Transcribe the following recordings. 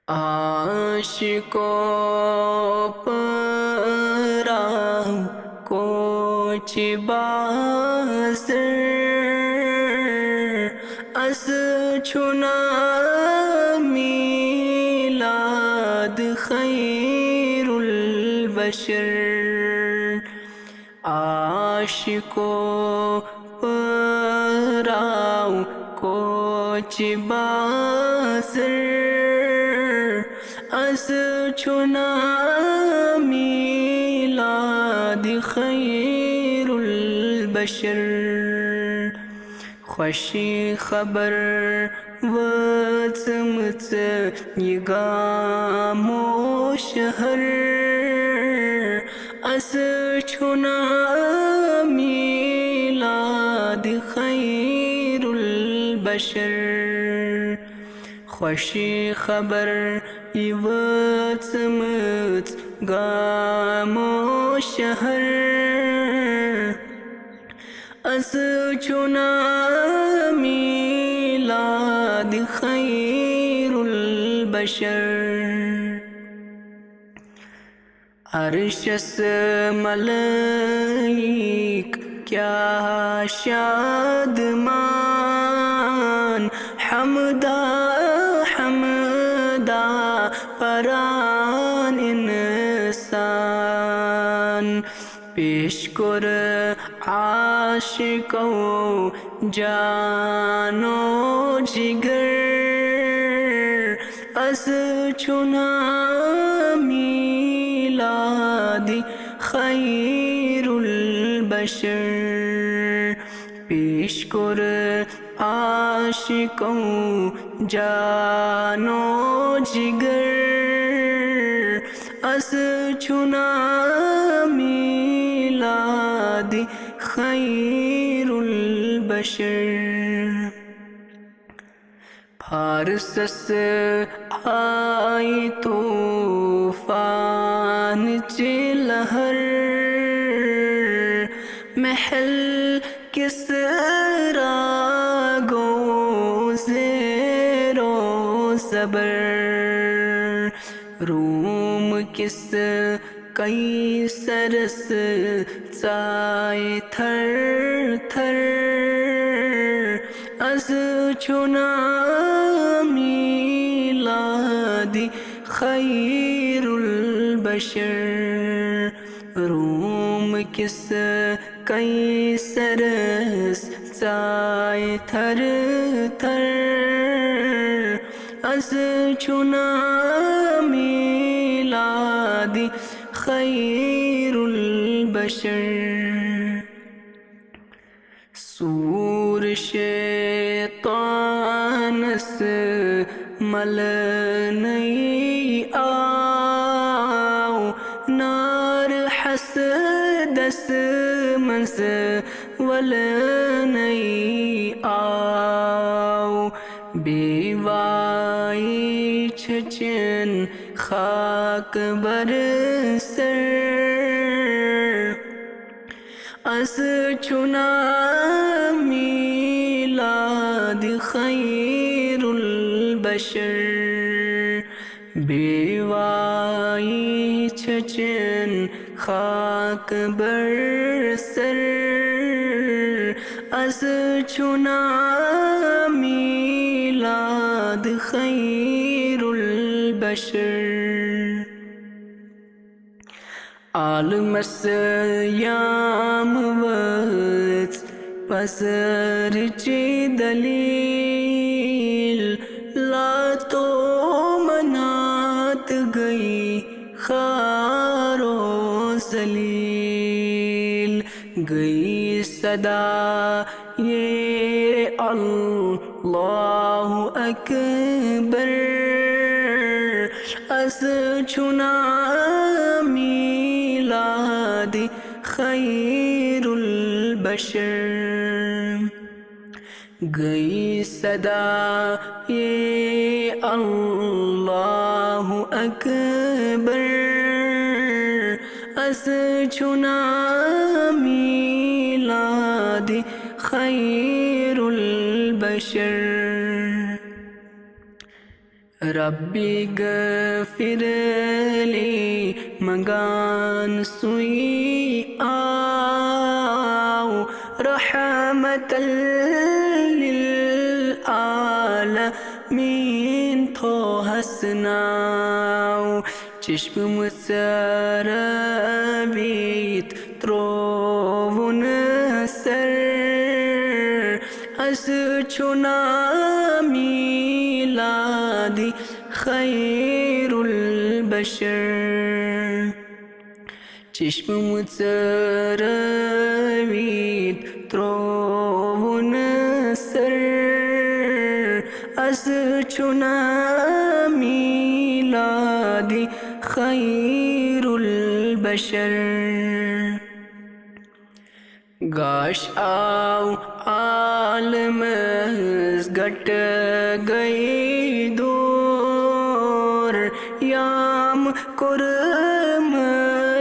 عاشقوں پراہ coach بازر از چنا میلاد خیر البشر عاشقوں پراہ کوچ بازر از چنا میلاد خیر البشر خوشی خبر وزمت یگام و شہر از چنا میلاد خیر البشر خوشی خبر یوزمت گام و شہر از چنا میلاد خیر البشر عرش ملائک کیا شادمان حمدا حمدا پران انسان پیش کر عاشقوں جان و جگر از چنا میلاد خیر البشر پیش کر عاشقوں جان و جگر از چنا میلاد خیر البشر فارسس آئی طوفان چی لہر محل کس راگو زیر و زبر روم کس کئی سرس چائے تھر تھر از چنا میلاد خیر البشر روم کس کئی سرس چائے تھر تھر از چنا میلاد خیر البشر سور شیطانس مل نہیں آؤ نار حسدس منس ول نہیں آؤ بیوائی چچن خاک بر سر از چنا میلاد خیر البشر بیوائی چچن خاک بر سر از چنا میلاد خیر البشر عالم سیام وقت پسر چی دلیل لا تو منات گئی خار و ذلیل گئی صدا یہ اللہ اکبر از چنا میلاد خیر البشر گئی صدا یہ اللہ اکبر از چنا میلاد خیر البشر ربی اغفر لی مگان سوئی آؤ رحمت للعالمین تو حسناؤ چشم سرابیت ترون سر از چنا میلادی خیر البشر چشم متروید ترون سر از چنا میلادی خیر البشر گاش آو عالم گٹ گئی دور یام کرم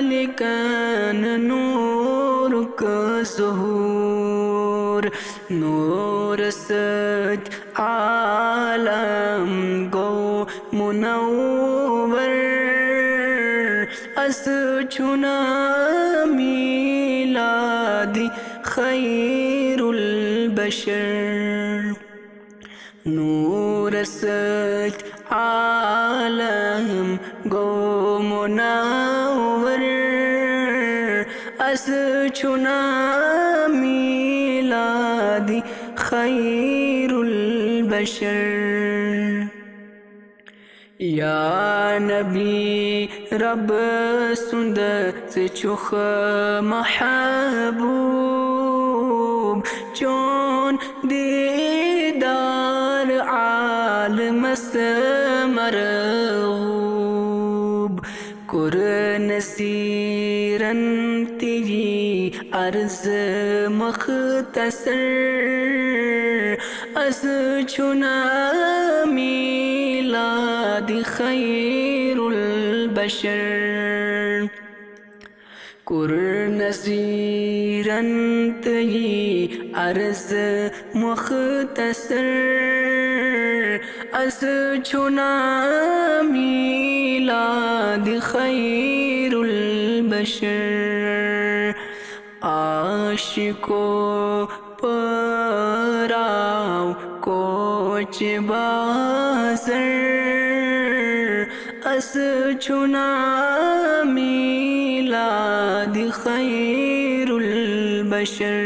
لکن نور کا ظہور نور سچ عالم گو منور از چنا میلادی خیر البشر نور سچ عالم گو منور از چنا میلادی خیر البشر یا نبی رب سند سے چخ محبوب چون دیدار عالم مرغوب کر نصیرن تیری عرض مختصر از چنا میلاد خیر البشر کر نصیرن تیری عرض مختصر از چنا میلاد خیر البشر عاشقو پراو کوچ بازر از چنا میلاد خیر البشر